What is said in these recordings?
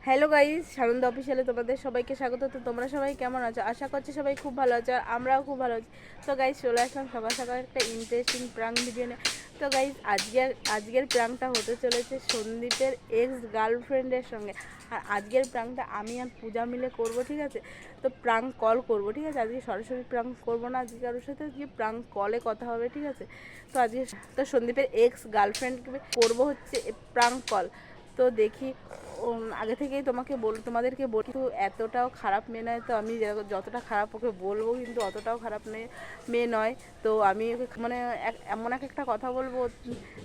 Hello guys, সানন্দ অফিসিয়ালে তোমাদের সবাইকে স্বাগত। তো তোমরা সবাই কেমন আছো? আশা করছি সবাই খুব ভালো আছো, আর আমরাও খুব ভালো আছি। তো গাইস, চলে আসলাম সকাল সকাল একটা ইন্টারেস্টিং প্রাঙ্ক ভিডিও নিয়ে। তো গাইস, আজকের প্রাঙ্কটা হতে চলেছে সন্দীপের এক্স গার্লফ্রেন্ডের সঙ্গে। আর আজকের প্রাঙ্কটা আমি আর পূজা মিলে করব, ঠিক আছে? তো প্রাঙ্ক কল করব, ঠিক আছে? আজকে সরাসরি প্রাঙ্ক করবো না, আজকে কারোর সাথে আজকে প্রাঙ্ক কলে কথা হবে, ঠিক আছে? তো আজকে তো সন্দীপের এক্স গার্লফ্রেন্ডকে করবো হচ্ছে প্রাঙ্ক কল। তো দেখি, আগে থেকেই তোমাদেরকে বলি, কিন্তু এতটাও খারাপ মেয়ে নয়। তো আমি যতটা খারাপ ওকে বলবো, কিন্তু অতটাও খারাপ মেয়ে নয়। তো আমি ওকে মানে এমন একটা কথা বলবো,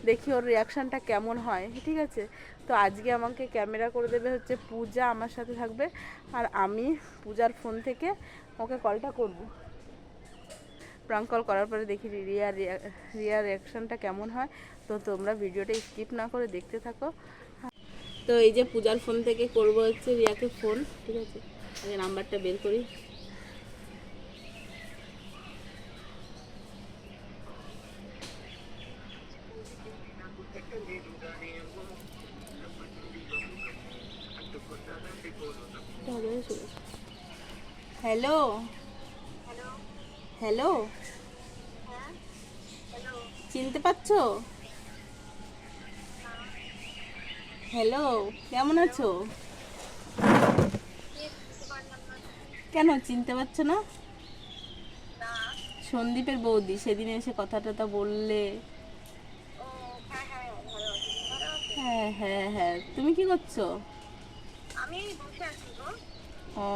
দেখি ওর রিয়াকশানটা কেমন হয়, ঠিক আছে? তো আজকে আমাকে ক্যামেরা করে দেবে হচ্ছে পূজা, আমার সাথে থাকবে। আর আমি পূজার ফোন থেকে ওকে কলটা করব। প্রাঙ্ক কল করার পরে দেখি রিয়ার রিয়াকশানটা কেমন হয়। তো তোমরা ভিডিওটা স্কিপ না করে দেখতে থাকো। তো এই যে পূজার ফোন থেকে করব হচ্ছে রিয়াকে ফোন, ঠিক আছে? আগে নাম্বারটা বের করি। হ্যালো হ্যালো, চিনতে পারছো? হ্যালো, কেমন আছো? কেন চিনতে পারছো না? সন্দীপের বৌদি, সেদিন এসে কথাটা তো বললে। হ্যাঁ হ্যাঁ হ্যাঁ, তুমি কি করছো? ও,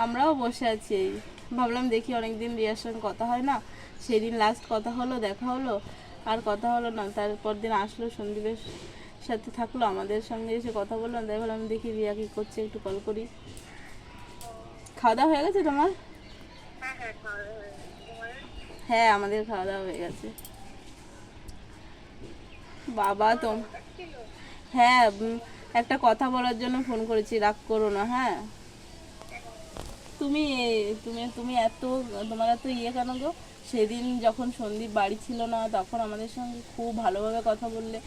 আমরাও বসে আছি। ভাবলাম দেখি, অনেকদিন রিয়ার সঙ্গে কথা হয় না। সেদিন লাস্ট কথা হলো, দেখা হলো, আর কথা হলো না। তারপর দিন আসলো, সন্দীপের সাথে থাকলো, আমাদের সঙ্গে এসে কথা বললাম। তাই ভাবলাম দেখি রিয়া কী করছে, একটু কল করি। খাওয়া দাওয়া হয়ে গেছে তোমার? হ্যাঁ, আমাদের খাওয়া দাওয়া হয়ে গেছে। বাবা তো, হ্যাঁ, একটা কথা বলার জন্য ফোন করেছি, রাগ করো না, হ্যাঁ? তুমি তুমি তুমি এত, তোমার এত ইয়ে কেন গো? সেদিন যখন সন্দীপ বাড়ি ছিল না, তখন আমাদের সঙ্গে খুব ভালোভাবে কথা বললে,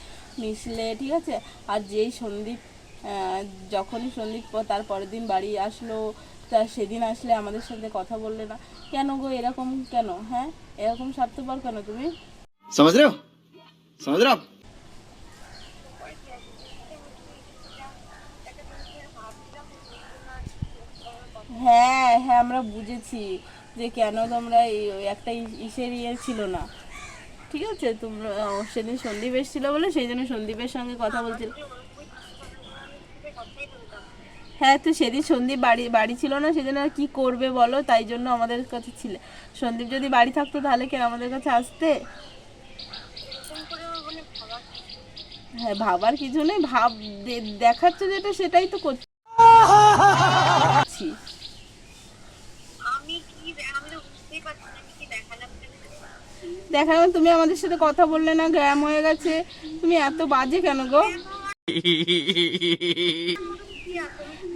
মিশলে, ঠিক আছে? আর যেই সন্দীপ, যখনই সন্দীপ তার পরের দিন বাড়ি আসলো, তা সেদিন আসলে আমাদের সাথে কথা বললে না কেন গো? এরকম কেন? হ্যাঁ, এরকম স্বার্থপর কেন তুমি? समझ रहे हो समझ रहे हो आप। হ্যাঁ হ্যাঁ, আমরা বুঝেছি যে কেন তোমরা ওই একটা ইসের ইয়ে ছিল না, ঠিক আছে? তোমরা সেদিন সন্দীপ এসেছিল বলে সেই জন্য সন্দীপের সঙ্গে কথা বলছিল। হ্যাঁ, তো সেদিন সন্দীপ বাড়ি ছিল না, সেজন্য আর কি করবে বলো, তাই জন্য আমাদের কাছে ছিল। সন্দীপ যদি বাড়ি থাকতো তাহলে কেন আমাদের কাছে আসতে? হ্যাঁ, ভাবার কিছু নেই, দেখাচ্ছে যেটা সেটাই তো করছি। দেখালাম, তুমি আমাদের সাথে কথা বললে না, গ্যাম হয়ে গেছে। তুমি এত বাজে কেন গো?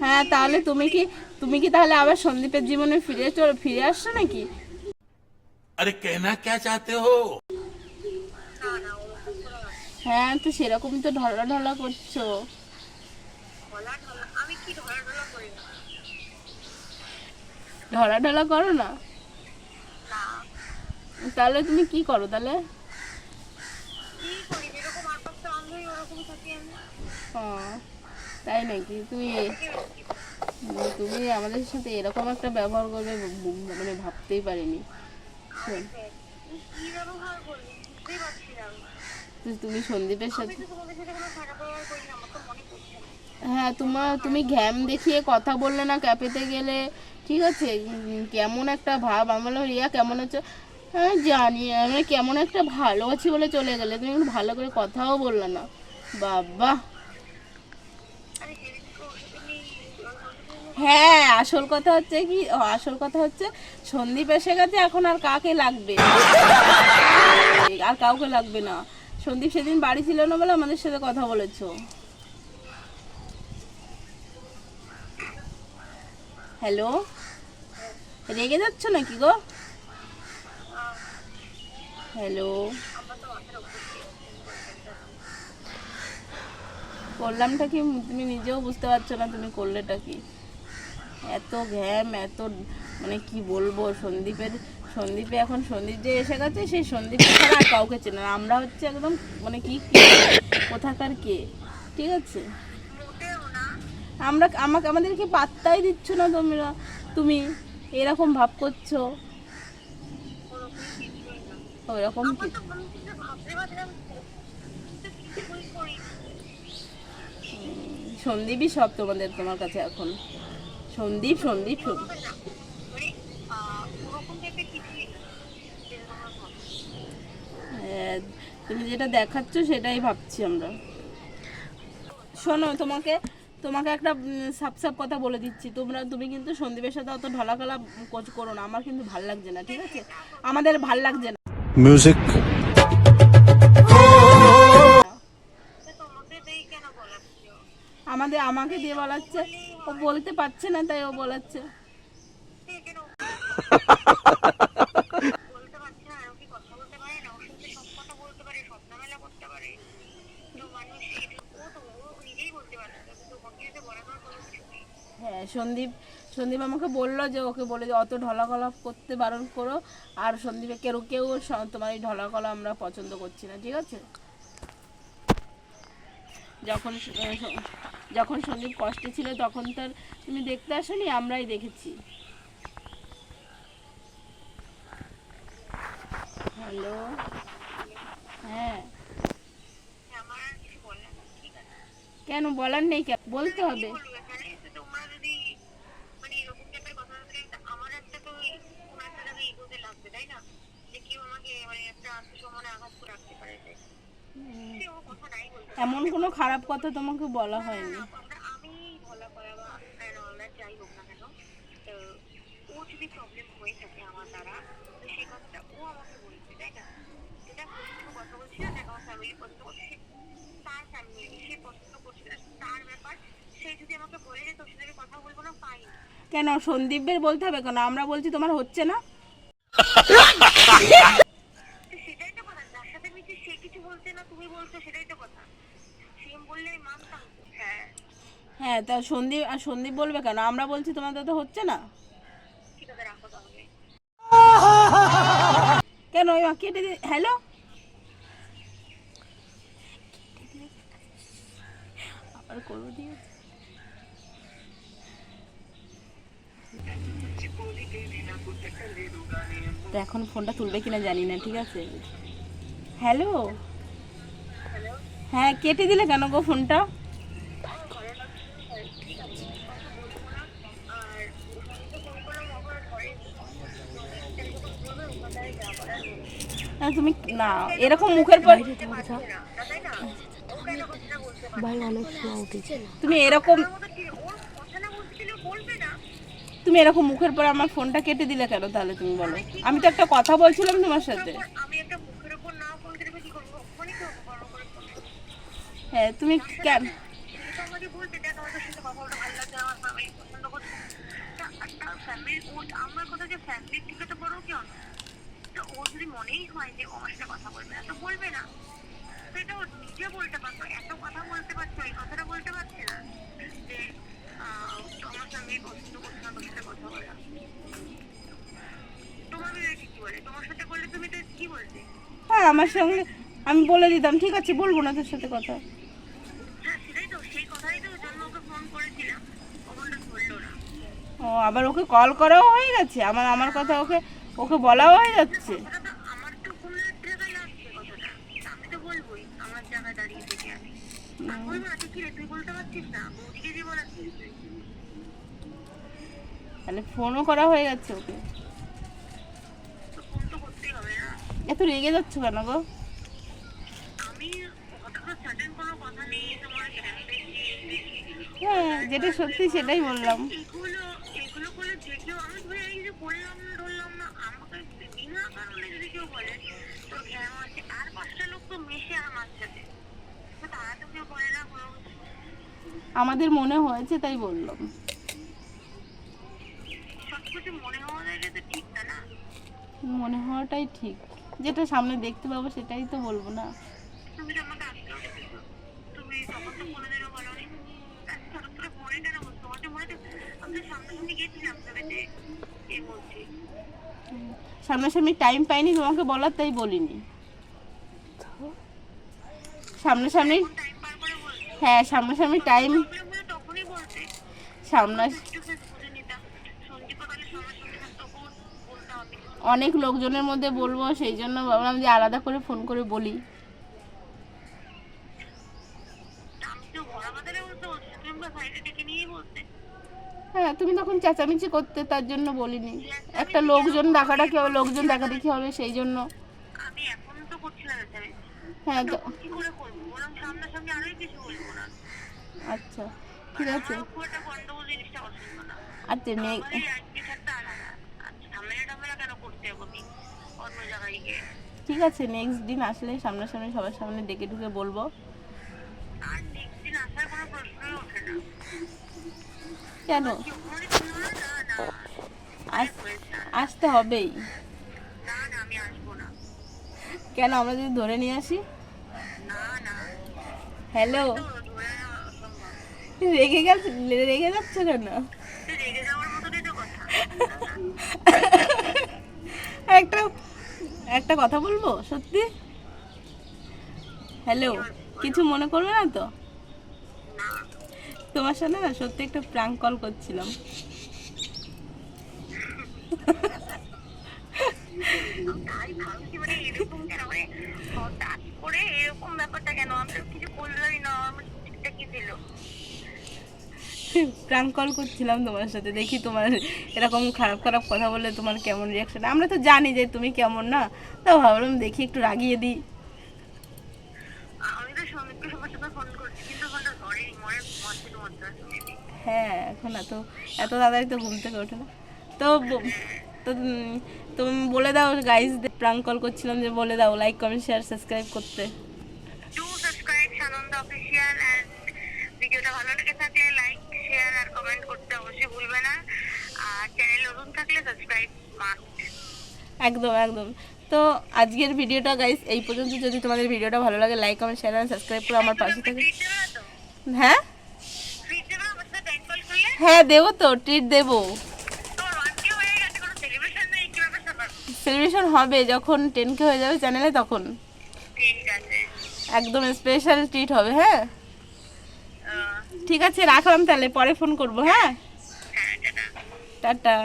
হ্যাঁ, তাহলে তুমি কি তাহলে আবার সন্দীপের জীবনে ফিরে আসছো নাকি? अरे कहना क्या चाहते हो। হ্যাঁ, তো সেরকমই তো ঢলা ঢলা করছো। ঢলা ঢলা করো না। তাহলে তুমি কি করো তাহলে? ও, তাই নাকি? তুমি আমাদের সাথে এরকম একটা ব্যবহার করবে মানে ভাবতেই পারিনি। তো তুমি সন্দীপের সাথে, হ্যাঁ, তুমি ঘ্যাম দেখিয়ে কথা বললে না, ক্যাফেতে গেলে, ঠিক আছে? কেমন একটা ভাব, আমি বললাম রিয়া কেমন হচ্ছে? হ্যাঁ জানি, আমি কেমন একটা ভালো আছি বলে চলে গেলে, তুমি একটু ভালো করে কথাও বললে না। বাবা, হ্যাঁ, আসল কথা হচ্ছে সন্দীপ এসে গেছে, এখন আর কাকে লাগবে? আর কাউকে লাগবে না। সন্দীপ সেদিন বাড়ি ছিল না বলে আমাদের সাথে কথা বলেছো। হ্যালো, রেগে যাচ্ছ নাকি গো? হ্যালো, করলামটা কি তুমি নিজেও বুঝতে পারছো না তুমি করলেটা কি। এত ঘ্যাম, এত মানে কি বলবো। সন্দীপে এখন সন্দীপ যে এসে গেছে, সেই সন্দীপ ছাড়া আর কাউকে চেনে না। আমরা হচ্ছে একদম মানে কি কোথাকার কে, ঠিক আছে। আমাদেরকে পাত্তাই দিচ্ছ না তোমরা, তুমি এরকম ভাব করছো। ওইরকম কি সন্দীপই সব তোমার কাছে এখন। সন্দীপ সন্দীপ সন্দীপ হ্যাঁ, তুমি যেটা দেখাচ্ছ সেটাই ভাবছি আমরা। শোনো, তোমাকে তোমাকে একটা সাপ সাপ কথা বলে দিচ্ছি, তুমি কিন্তু সন্দীপের সাথে অত ঢলাকালা করো না। আমার কিন্তু ভাল লাগছে না, ঠিক আছে। আমাদের ভাল লাগছে না। মিউজিক। আমাকে দিয়ে বলাচ্ছে, ও বলতে পারছে না তাই ও বলাচ্ছে। হ্যাঁ, সন্দীপ সন্দীপ আমাকে বললো যে ওকে বলে যে অত ঢলাকলা করতে বারণ করো। আর সন্দীপে কেউ কেউ তোমার এই ঢলাকলা আমরা পছন্দ করছি না, ঠিক আছে। যখন সন্দীপ কষ্টে ছিল তখন তার তুমি দেখতে আসনি, আমরাই দেখেছি। হ্যালো, হ্যাঁ, কেন বলার নেই, কেন বলতে হবে। এমন কোনো খারাপ কথা তোমাকে বলা হয়নি। কেন সন্দীপের বলতে হবে কেন? আমরা বলছি তোমার হচ্ছে না। হ্যাঁ, তা সন্দীপ বলবে কেন? আমরা বলছি তোমাদের তো হচ্ছে না। কেন ওই কেটে হ্যালো, আবার করবো, ঠিক আছে। তো এখন ফোনটা তুলবে কিনা জানি না, ঠিক আছে। হ্যালো, হ্যাঁ, কেটে দিলে কেন গো ফোনটা? তুমি না এরকম মুখের পর তুমি এরকম মুখের পর আমার ফোনটা কেটে দিলে কেন তাহলে? তুমি বলো, আমি তো একটা কথা বলছিলাম তোমার সাথে। হ্যাঁ, তুমি কেন হ্যাঁ আমার সঙ্গে আমি বলে দিতাম, ঠিক আছে, বলবো না তোর সাথে কথা। ও আবার ওকে কল করাও হয়ে গেছে, আমার কথা ওকে বলাও হয়ে যাচ্ছে। তাহলে ফোনও করা হয়ে যাচ্ছে ওকে। এত রেগে যাচ্ছ কেন গো? হ্যাঁ, যেটা সত্যি সেটাই বললাম। আমাদের মনে হয়েছে তাই বললাম। মনে হওয়াটাই ঠিক, যেটা সামনে দেখতে পাবো সেটাই তো বলবো না। সামনাসামনি টাইম পাইনি তোমাকে বলার, তাই বলিনি। সামনাসামনি, হ্যাঁ সামনাসামনি টাইম, সামনা অনেক লোকজনের মধ্যে বলবো, সেই জন্য ভাবলাম যে আলাদা করে ফোন করে বলি। হ্যাঁ তুমি তখন চেঁচামেচি করতে, তার জন্য বলিনি। একটা লোকজন ডাকাডাকি হবে, লোকজন দেখাদেখি হবে, সেই জন্য। হ্যাঁ তো আচ্ছা ঠিক আছে। আচ্ছা ঠিক আছে, নেক্সট দিন আসলে সামনাসামনি সবার সামনে ডেকে ঢুকে বলবো। কেন আসতে হবেই? কেন, আমরা যদি ধরে নিয়ে আসি? হ্যালো, রেগে যাচ্ছ কেন? একটা একটা কথা বলবো সত্যি? হ্যালো, কিছু মনে করবে না তো? তোমার সাথে না সত্যি একটা প্র্যাঙ্ক কল করছিলাম। প্র্যাঙ্ক কল করছিলাম তোমার সাথে, দেখি তোমার এরকম খারাপ খারাপ কথা বললে তোমার কেমন রিয়াকশন। আমরা তো জানি যে তুমি কেমন না, তাও ভাবলাম দেখি একটু রাগিয়ে দিই। হ্যাঁ এখন এত তাড়াতাড়ি তো ঘুম থেকে ওঠে না। তো তো তুমি বলে দাও গাইস, প্র্যাঙ্ক কল করছিলাম যে বলে দাও লাইক কমেন্ট শেয়ার সাবস্ক্রাইব করতে। ভিডিওটা ভালো লেগে থাকলে লাইক শেয়ার আর কমেন্ট করতে অবশ্যই ভুলবে না, আর চ্যানেল নতুন থাকলে সাবস্ক্রাইব মাস্ট। একদম একদম। তো আজকের ভিডিওটা গাইস এই পর্যন্ত। যদি তোমাদের ভিডিওটা ভালো লাগে লাইক কমেন্ট শেয়ার আর সাবস্ক্রাইব করে আমার পাশে থেকে। হ্যাঁ হ্যাঁ দেবো তো, ট্রিট দেবো। সেলিব্রেশন হবে যখন 10K হয়ে যাবে চ্যানেলে, তখন একদম স্পেশাল ট্রিট হবে। হ্যাঁ ঠিক আছে, রাখলাম তাহলে, পরে ফোন করবো। হ্যাঁ টাটা।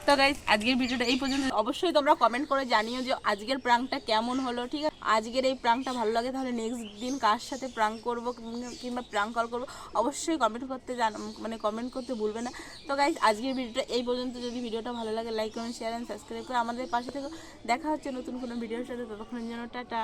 তো গাইস আজকের ভিডিওটা এই পর্যন্ত। অবশ্যই তোমরা কমেন্ট করে জানিও যে আজকের প্রাঙ্কটা কেমন হলো। ঠিক আছে, আজকের এই প্রাঙ্কটা ভালো লাগে তাহলে নেক্সট দিন কার সাথে প্রাঙ্ক করবো কিংবা প্রাঙ্ক কল করবো অবশ্যই কমেন্ট করতে কমেন্ট করতে ভুলবে না। তো গাইস আজকের ভিডিওটা এই পর্যন্ত। যদি ভিডিওটা ভালো লাগে like comment share and subscribe করে আমাদের পাশে থেকে। দেখা হচ্ছে নতুন কোনো ভিডিওর সাথে, ততক্ষণের জন্য টাটা।